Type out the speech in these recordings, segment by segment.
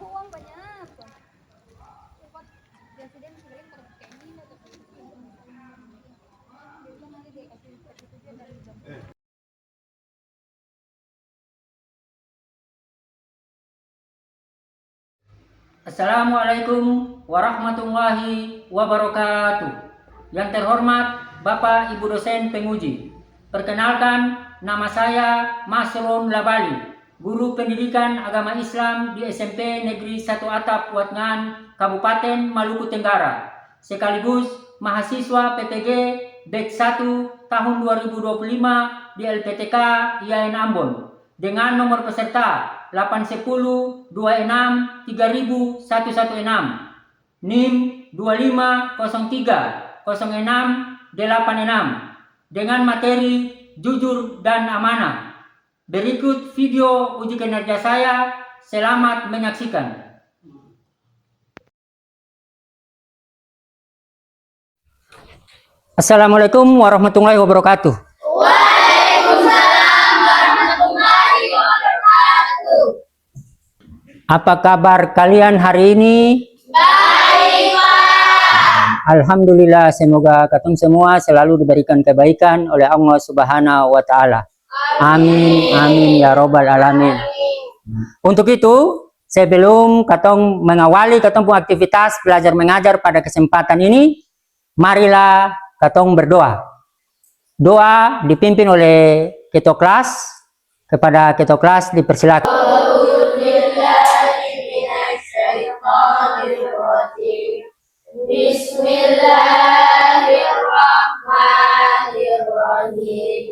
uang banyak. Presiden sering pakai ini tapi dia nanti dia kasih dia dari Assalamualaikum warahmatullahi wabarakatuh. Yang terhormat Bapak Ibu dosen penguji. Perkenalkan, nama saya Masrun Labali, guru pendidikan agama Islam di SMP Negeri 1 Atap Watngan, Kabupaten Maluku Tenggara, sekaligus mahasiswa PPG Batch 1 tahun 2025 di LPTK IAIN Ambon dengan nomor peserta 810 26 3116, NIM 2503 06 86, dengan materi jujur dan amanah. Berikut video uji kinerja saya. Selamat menyaksikan. Assalamualaikum warahmatullahi wabarakatuh. Waalaikumsalam warahmatullahi wabarakatuh. Apa kabar kalian hari ini? Baik, Pak. Alhamdulillah, semoga katong semua selalu diberikan kebaikan oleh Allah Subhanahu wa Ta'ala. Amin, amin ya robbal alamin. Untuk itu, sebelum katong mengawali katong pun aktivitas belajar mengajar pada kesempatan ini, marilah katong berdoa. Doa dipimpin oleh ketua kelas. Kepada ketua kelas dipersilakan. Bismillahirrahmanirrahim.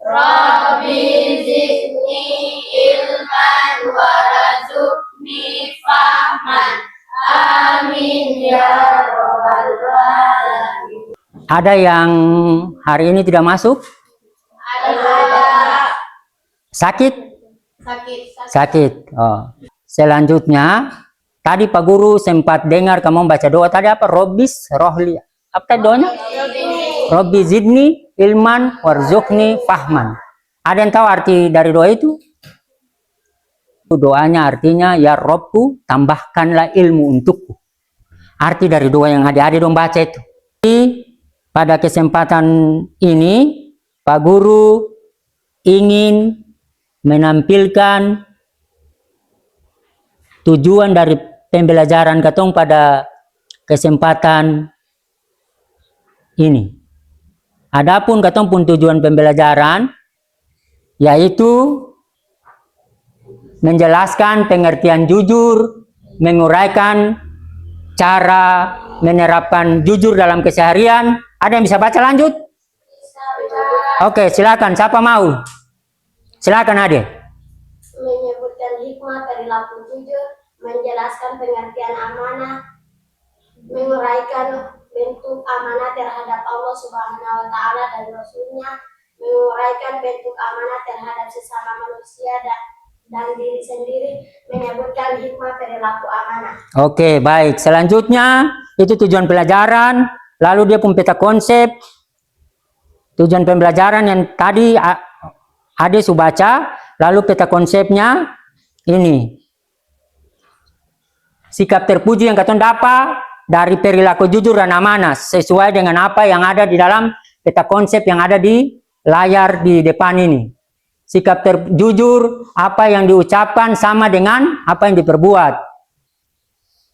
Rabbi zidni ilman warzuqni fahman. Amin ya rabbal alamin. Ada yang hari ini tidak masuk? Ada. Sakit? Sakit. Oh. Selanjutnya, tadi Pak Guru sempat dengar kamu baca doa tadi apa? Rohli. Apa tadi doanya? Robbi zidni ilman warzuqni fahman. Ada yang tahu arti dari doa itu? Doanya artinya, ya Robku, tambahkanlah ilmu untukku. Arti dari doa yang adik-adik dong baca itu. Pada kesempatan ini, Pak Guru ingin menampilkan tujuan dari pembelajaran katong pada kesempatan ini. Adapun katong pun tujuan pembelajaran yaitu menjelaskan pengertian jujur, menguraikan cara menerapkan jujur dalam keseharian. Ada yang bisa baca lanjut? Oke, silakan. Siapa mau? Silakan Ade. Menyebutkan hikmah perilaku jujur, menjelaskan pengertian amanah, menguraikan bentuk amanah terhadap Allah Subhanahu wa Ta'ala dan Rasul-Nya, menguraikan bentuk amanah terhadap sesama manusia dan diri sendiri, menyebutkan hikmah perilaku amanah. Oke, baik. Selanjutnya itu tujuan pelajaran, lalu dia pun peta konsep tujuan pembelajaran yang tadi Ade sudah baca, lalu peta konsepnya ini. Sikap terpuji yang katong dapat dari perilaku jujur dan amanah sesuai dengan apa yang ada di dalam peta konsep yang ada di layar di depan ini. Sikap terjujur, apa yang diucapkan sama dengan apa yang diperbuat.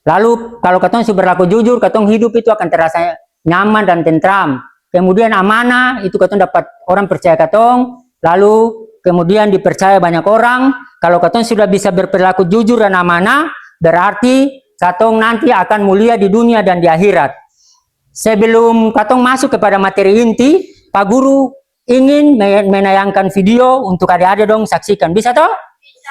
Lalu kalau katong sudah berlaku jujur, katong hidup itu akan terasa nyaman dan tentram. Kemudian amanah, itu katong dapat orang percaya katong, lalu kemudian dipercaya banyak orang. Kalau katong sudah bisa berperilaku jujur dan amanah, berarti katong nanti akan mulia di dunia dan di akhirat. Sebelum katong masuk kepada materi inti, Pak Guru ingin menayangkan video untuk adik-adik dong saksikan. Bisa toh? Bisa.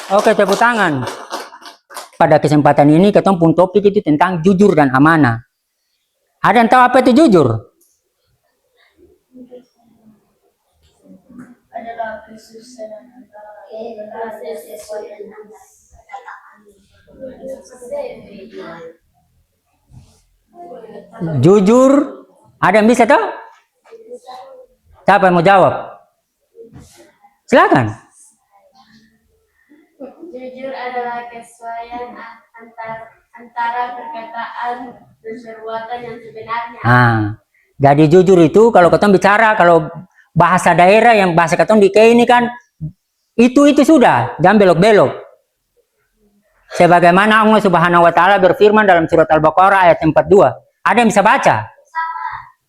Oke, tepuk tangan. Pada kesempatan ini ketemu pun topik itu tentang jujur dan amanah. Ada yang tahu apa itu jujur? Adalah kesusahan antara sesuai dengan perkataan. Jujur, ada yang bisa tahu? Siapa yang mau jawab? Silakan. Jujur adalah kesesuaian antara perkataan dan perbuatan yang sebenarnya. Jadi jujur itu kalau ketemu bicara, kalau bahasa daerah yang bahasa ketemu di ini kan itu sudah, jangan belok-belok. Sebagaimana Allah Subhanahu wa taala berfirman dalam surat Al-Baqarah ayat 42. Ada yang bisa baca?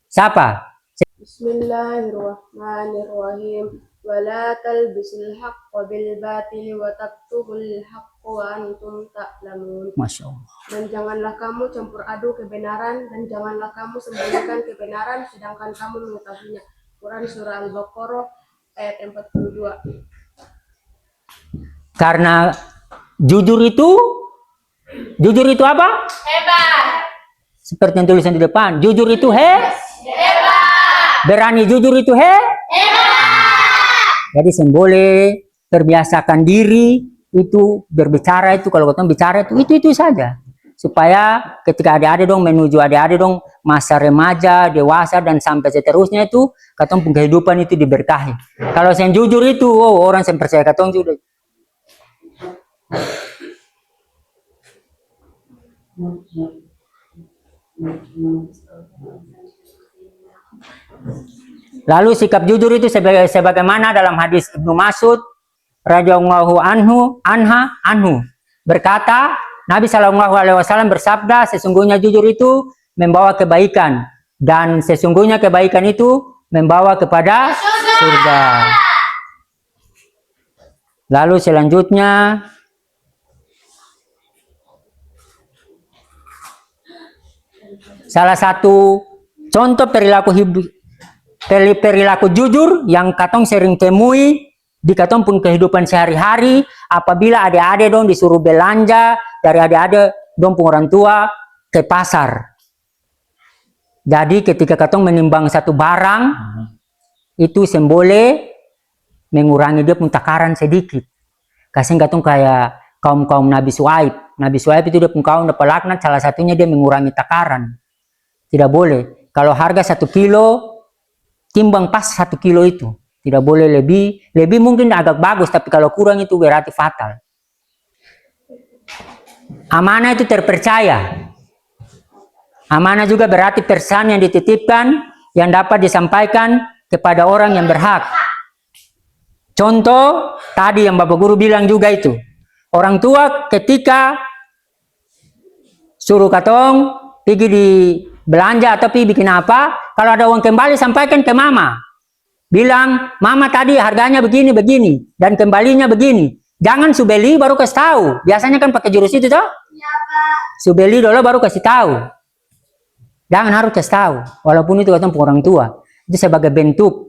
Siapa? Bismillahirrahmanirrahim. Wala talbisul haqqa bil batili wa taktubul haqqa wa antum ta'lamun. Masya Allah. Dan janganlah kamu campur aduk kebenaran dan janganlah kamu sembunyikan kebenaran sedangkan kamu mengetahuinya. Quran surah Al-Baqarah ayat 42. Karena jujur itu apa? Hebat. Seperti yang tulisan di depan, jujur itu Hebat. berani jujur itu Hebat. Jadi boleh terbiasakan diri itu berbicara itu kalau ketemu bicara itu saja supaya ketika adik-adik dong menuju adik-adik dong masa remaja, dewasa dan sampai seterusnya itu ketemu kehidupan itu diberkahi. Kalau saya jujur itu orang yang percaya ketemu sudah. Lalu sikap jujur itu sebagaimana dalam hadis Ibnu Mas'ud radhiyallahu anhu berkata, Nabi Shallallahu alaihi wasallam bersabda, sesungguhnya jujur itu membawa kebaikan dan sesungguhnya kebaikan itu membawa kepada surga. Lalu selanjutnya salah satu contoh perilaku jujur yang katong sering temui di katong pun kehidupan sehari-hari apabila adik-adik dong disuruh belanja dari adik-adik dong pun orang tua ke pasar. Jadi ketika katong menimbang satu barang itu semboleh mengurangi dia pun takaran sedikit. Kasih katong kayak kaum Nabi Shu'aib. Nabi Shu'aib itu dia pun kaum dapat laknat, salah satunya dia mengurangi takaran. Tidak boleh. Kalau harga 1 kilo timbang pas 1 kilo itu. Tidak boleh lebih mungkin agak bagus, tapi kalau kurang itu berarti fatal. Amanah itu terpercaya. Amanah juga berarti pesan yang dititipkan yang dapat disampaikan kepada orang yang berhak. Contoh tadi yang Bapak Guru bilang juga itu. Orang tua ketika suruh katong pergi di belanja atau pergi bikin apa, kalau ada uang kembali sampaikan ke mama. Bilang, mama tadi harganya begini, begini. Dan kembalinya begini. Jangan subeli baru kasih tahu. Biasanya kan pakai jurus itu toh. Iya, Pak. Subeli dulu baru kasih tahu. Jangan harus kasih tahu. Walaupun itu ketemu orang tua. Itu sebagai bentuk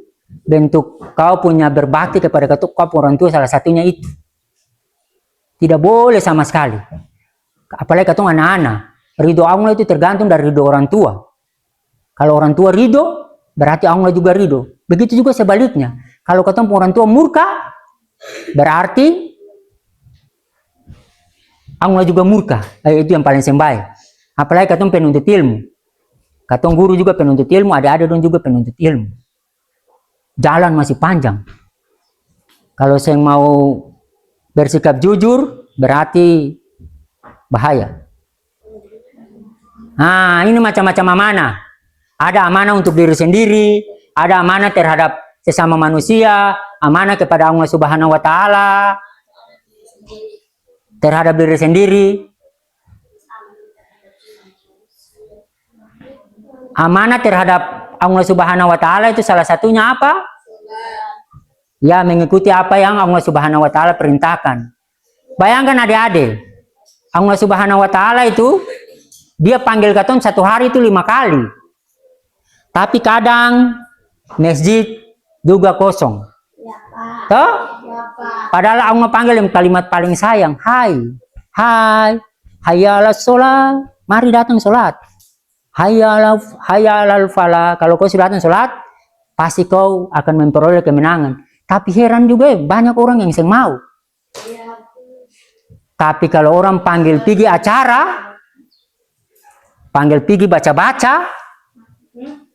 kau punya berbakti kepada kau orang tua, salah satunya itu. Tidak boleh sama sekali. Apalagi ketemu anak-anak. Ridho Allah itu tergantung dari ridho orang tua. Kalau orang tua ridho, berarti Allah juga ridho. Begitu juga sebaliknya. Kalau ketemu orang tua murka, berarti Allah juga murka. Itu yang paling sembahyang. Apalagi ketemu penuntut ilmu. Ketemu guru juga penuntut ilmu, ada dong juga penuntut ilmu. Jalan masih panjang. Kalau saya mau bersikap jujur, berarti bahaya. Nah, ini macam-macam amanah. Ada amanah untuk diri sendiri, ada amanah terhadap sesama manusia, amanah kepada Allah Subhanahu wa taala, terhadap diri sendiri. Amanah terhadap Allah Subhanahu wa taala itu salah satunya apa? Ya, mengikuti apa yang Allah Subhanahu wa taala perintahkan. Bayangkan adik-adik, Allah Subhanahu wa taala itu dia panggil katong satu hari itu 5 kali. Tapi kadang masjid juga kosong. Ya, Pak. Toh? Ya, Pak. Padahal Allah panggil yang kalimat paling sayang. Hai, hayya 'alas sholat. Mari datang sholat. Hayya 'alal falah. Kalau kau sudah datang sholat, pasti kau akan memperoleh kemenangan. Tapi heran juga banyak orang yang mau. Ya. Tapi kalau orang panggil pergi acara, panggil pergi baca-baca,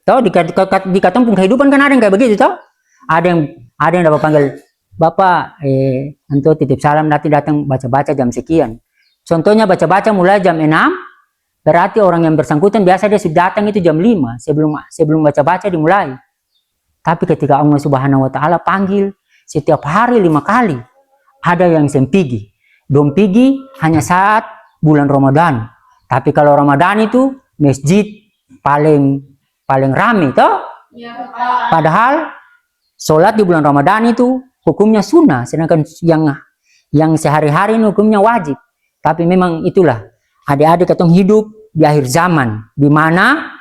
toh di kampung kehidupan kan ada yang kayak begitu toh. Ada yang dapat panggil, Bapak, anto titip salam nanti datang baca-baca jam sekian. Contohnya baca-baca mulai jam 6, berarti orang yang bersangkutan biasa dia sudah datang itu jam 5 sebelum baca-baca dimulai. Tapi ketika Allah Subhanahu wa taala panggil setiap hari 5 kali, ada yang sempigi. Dong pergi hanya saat bulan Ramadan. Tapi kalau Ramadan itu masjid paling ramai toh. Ya, Pak. Padahal sholat di bulan Ramadan itu hukumnya sunnah, sedangkan yang sehari-hari ini hukumnya wajib. Tapi memang itulah, adik-adik ketong hidup di akhir zaman, di mana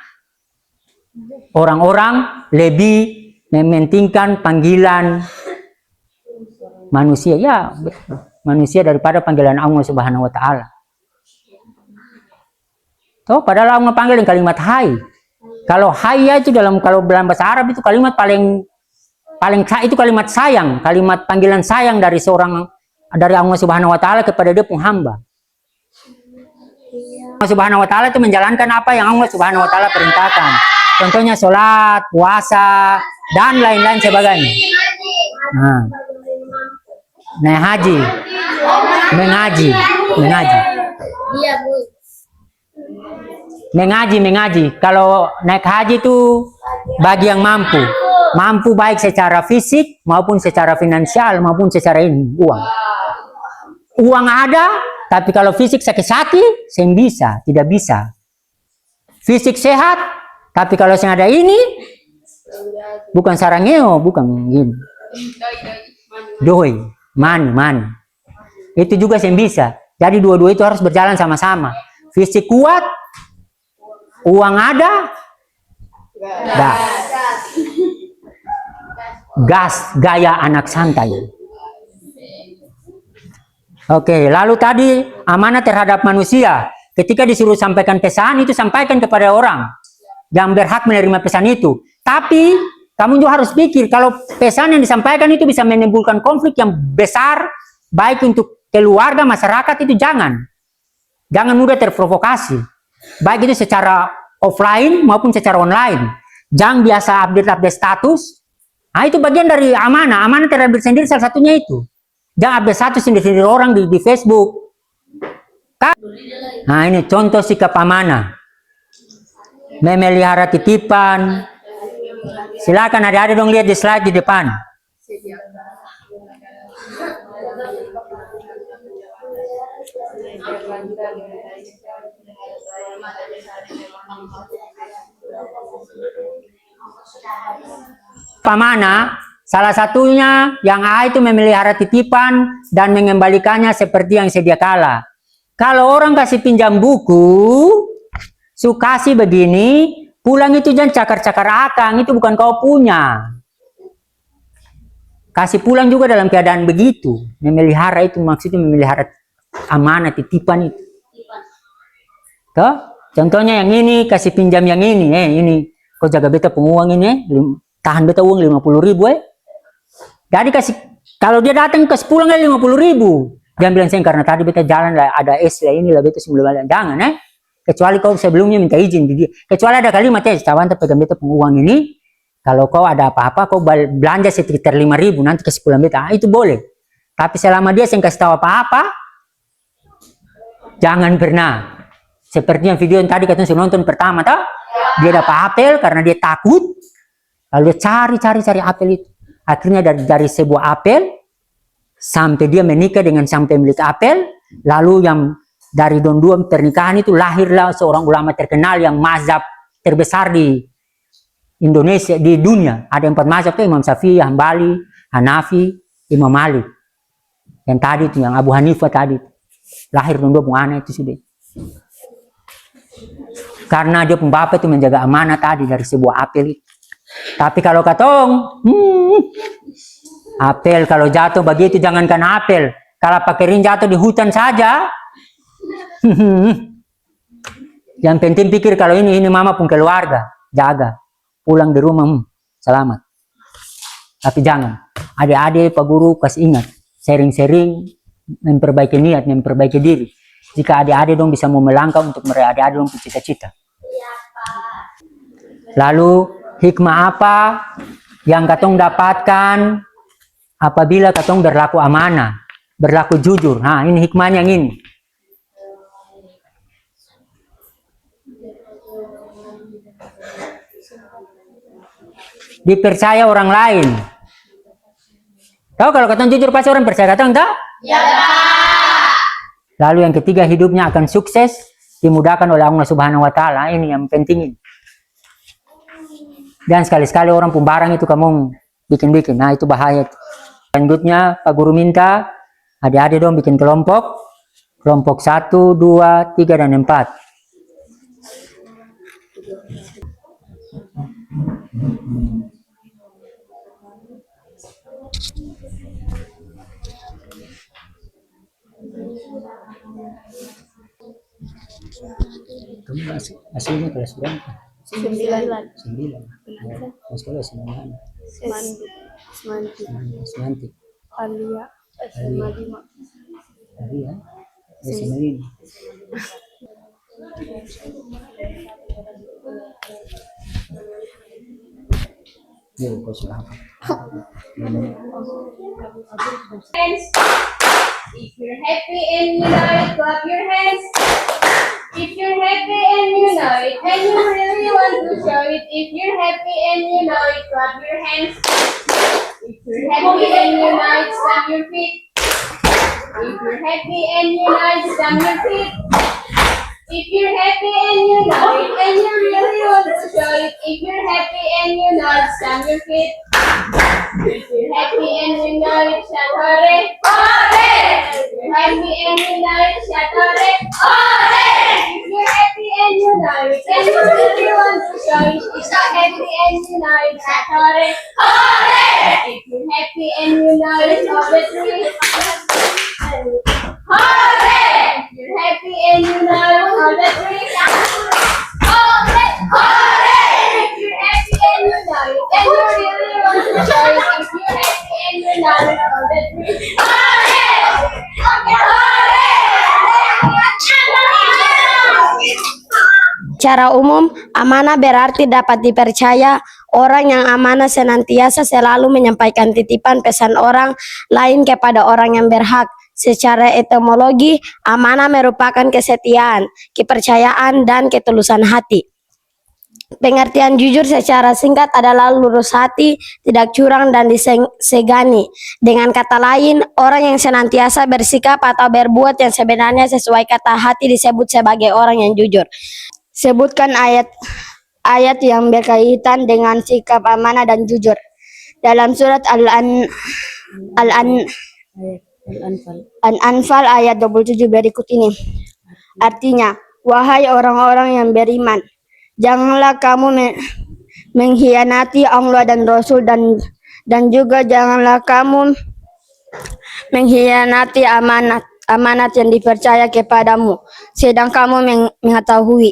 orang-orang lebih mementingkan panggilan manusia, ya manusia daripada panggilan Allah Subhanahu wa taala. Toh, padahal Allah panggil dengan kalimat hai. Kalau hayya itu kalau dalam bahasa Arab itu kalimat paling itu kalimat sayang, kalimat panggilan sayang dari Allah Subhanahu wa taala kepada dia pun hamba. Allah Subhanahu wa taala itu menjalankan apa yang Allah Subhanahu wa taala perintahkan. Contohnya sholat, puasa, dan lain-lain sebagainya. Nah, haji, mengaji. Iya, Bu. Mengaji. Kalau naik haji itu bagi yang mampu baik secara fisik maupun secara finansial maupun secara uang. Uang ada, tapi kalau fisik sakit-sakit, tidak bisa. Fisik sehat, tapi kalau yang ada ini, bukan sarangeo, bukan gini. Doi, mani. Itu juga yang bisa. Jadi dua-dua itu harus berjalan sama-sama. Fisik kuat, uang ada, gas, gaya anak santai. Oke, lalu tadi amanah terhadap manusia. Ketika disuruh sampaikan pesan, itu sampaikan kepada orang yang berhak menerima pesan itu. Tapi kamu juga harus pikir kalau pesan yang disampaikan itu bisa menimbulkan konflik yang besar, baik untuk keluarga, masyarakat, itu jangan mudah terprovokasi. Baik itu secara offline maupun secara online. Jangan biasa update status. Nah, itu bagian dari amanah. Amanah terhadap diri sendiri salah satunya itu. Jangan update status sendiri orang di Facebook. Nah, ini contoh sikap amanah. Memelihara titipan. Silakan ada dong lihat di slide di depan. Pamana, salah satunya yang A itu memelihara titipan dan mengembalikannya seperti yang sedia kala. Kalau orang kasih pinjam buku, kasih begini, pulang itu jangan cakar-cakar akang, itu bukan kau punya. Kasih pulang juga dalam keadaan begitu. Memelihara itu maksudnya memelihara amanah titipan itu. Toh? Contohnya yang ini, kasih pinjam yang ini, ini. Kau jaga beta penguang ini, tahan beta uang 50.000 . Jadi kasih, kalau dia datang kasih pulang 50.000. Jangan bilang sayang karena tadi beta jalan lah, ada es lah ini lah beta sebelum jangan kecuali kau sebelumnya minta izin dia. Kecuali ada kalimat cawan pegang beta penguang ini, kalau kau ada apa-apa kau belanja sekitar 5.000 nanti kasih pulang beta, itu boleh. Tapi selama dia saya kasih tahu apa-apa, jangan pernah. Seperti yang video yang tadi katanya saya nonton pertama toh, dia dapat apel karena dia takut, lalu dia cari apel itu. Akhirnya dari sebuah apel sampai dia menikah dengan sang pemilik apel, lalu yang dari dua pernikahan itu lahirlah seorang ulama terkenal yang mazhab terbesar di Indonesia, di dunia. Ada 4 mazhab itu, Imam Syafi'i, Hambali, Hanafi, Imam Malik. Yang tadi itu, yang Abu Hanifah tadi. Lahir dua anak itu sudah. Karena dia pembapa itu menjaga amanah tadi dari sebuah apel itu. Tapi kalau katong, apel kalau jatuh begitu jangankan apel, kalau pakerin jatuh di hutan saja. Yang penting pikir kalau ini mama pun keluarga, jaga, pulang di rumah selamat. Tapi jangan, adik-adik Pak Guru kasih ingat, sering-sering memperbaiki niat, memperbaiki diri. Jika adik-adik dong bisa mau melangkah untuk meraih adik-adik dong cita-cita. Lalu hikmah apa yang katong dapatkan apabila katong berlaku amanah, berlaku jujur? Nah, ini hikmahnya yang ini. Dipercaya orang lain. Tahu kalau katong jujur pasti orang percaya katong, tak? Ya. Lalu yang ketiga, hidupnya akan sukses, dimudahkan oleh Allah Subhanahu wa taala. Ini yang penting. Dan sekali-sekali orang pembarang itu kamu bikin-bikin. Nah, itu bahaya. Selanjutnya Pak Guru minta adik-adik dong bikin kelompok. Kelompok 1, 2, 3 dan 4. Kamu aslinya kelas berapa? 9. 9. Mau sekolah mana? Semantik. Alia. SMA 5. Alia. SMA 5. Yo, kau sudah apa? Friends, if you're happy and you know it, clap your hands. If you're happy and you know it, and you really want to show it. If you're happy and you know it, clap your hands. If you're happy and you know it, stamp your feet. If you're happy and you know it, stamp your feet. If you're happy and you know it, and you really want to show it. If you're happy and you know it, stamp your feet. If you're happy and you know it, shout hooray, hooray! If you're happy and you know it, shout hooray, hooray! If you're happy and you know it, and you really want to show it. If you're happy and you know it, shout hooray, hooray! If you're happy and you know it, all the three. Hooray! If you're happy and you know it, all the three. Hooray! Hooray! If you're happy and you know it, and you really want to show it. If you're happy and you know it, all the three. Hooray! Secara umum, amanah berarti dapat dipercaya. Orang yang amanah senantiasa selalu menyampaikan titipan pesan orang lain kepada orang yang berhak. Secara etimologi, amanah merupakan kesetiaan, kepercayaan, dan ketulusan hati. Pengertian jujur secara singkat adalah lurus hati, tidak curang dan disegani. Dengan kata lain, orang yang senantiasa bersikap atau berbuat yang sebenarnya sesuai kata hati disebut sebagai orang yang jujur. Sebutkan ayat yang berkaitan dengan sikap amanah dan jujur. dalam surat Al-Anfal ayat 27 berikut ini. Artinya, wahai orang-orang yang beriman, janganlah kamu mengkhianati Allah dan Rasul dan juga janganlah kamu mengkhianati amanat yang dipercaya kepadamu, sedang kamu mengetahui.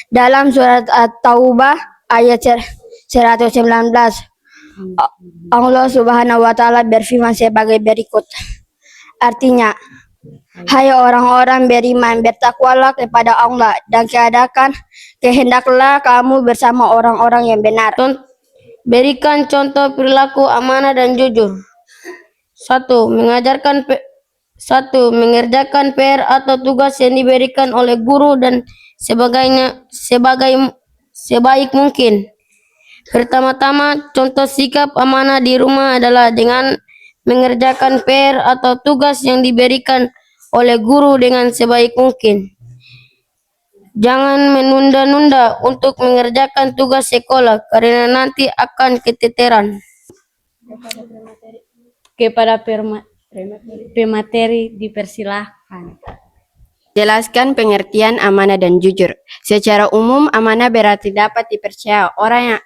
Dalam surat At-Taubah ayat 119, Allah Subhanahu wa taala berfirman sebagai berikut. Artinya, hai orang-orang beriman, bertakwalah kepada Allah dan kehendaklah kamu bersama orang-orang yang benar. Berikan contoh perilaku amanah dan jujur. 1. Mengerjakan PR atau tugas yang diberikan oleh guru dan sebagainya sebaik mungkin. Pertama-tama, contoh sikap amanah di rumah adalah dengan mengerjakan PR atau tugas yang diberikan oleh guru dengan sebaik mungkin. Jangan menunda-nunda untuk mengerjakan tugas sekolah karena nanti akan keteteran. Kepada pemateri dipersilahkan. Jelaskan pengertian amanah dan jujur. Secara umum, amanah berarti dapat dipercaya. Orang yang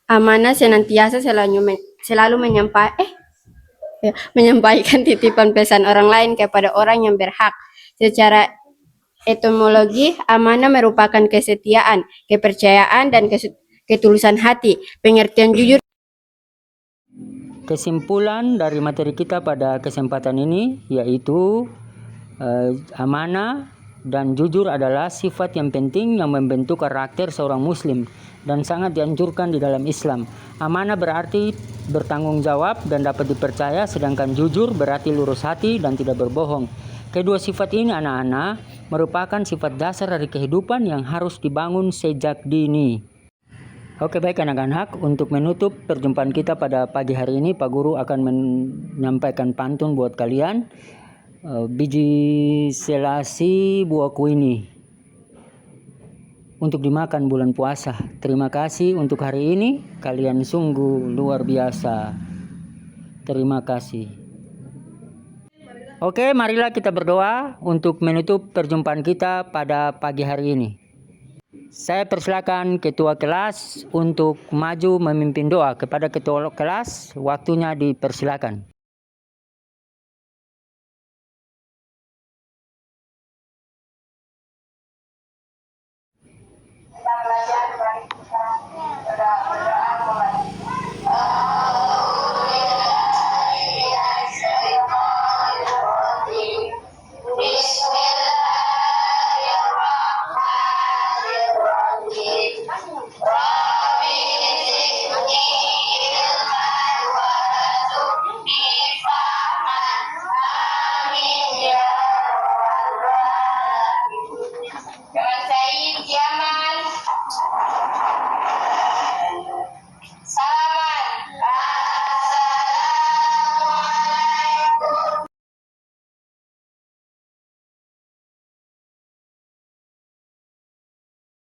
amanah senantiasa selalu menyampaikan titipan pesan orang lain kepada orang yang berhak. Secara etimologi, amanah merupakan kesetiaan, kepercayaan, dan ketulusan hati. Pengertian jujur. Kesimpulan dari materi kita pada kesempatan ini yaitu amanah dan jujur adalah sifat yang penting yang membentuk karakter seorang muslim dan sangat dianjurkan di dalam Islam. Amanah berarti bertanggung jawab dan dapat dipercaya, sedangkan jujur berarti lurus hati dan tidak berbohong. Kedua sifat ini anak-anak merupakan sifat dasar dari kehidupan yang harus dibangun sejak dini. Oke, baik anak-anak, untuk menutup perjumpaan kita pada pagi hari ini, Pak Guru akan menyampaikan pantun buat kalian. Biji selasi buah kuini untuk dimakan bulan puasa. Terima kasih untuk hari ini, kalian sungguh luar biasa. Terima kasih. Oke, marilah kita berdoa untuk menutup perjumpaan kita pada pagi hari ini. Saya persilakan ketua kelas untuk maju memimpin doa. Kepada ketua kelas, waktunya dipersilakan.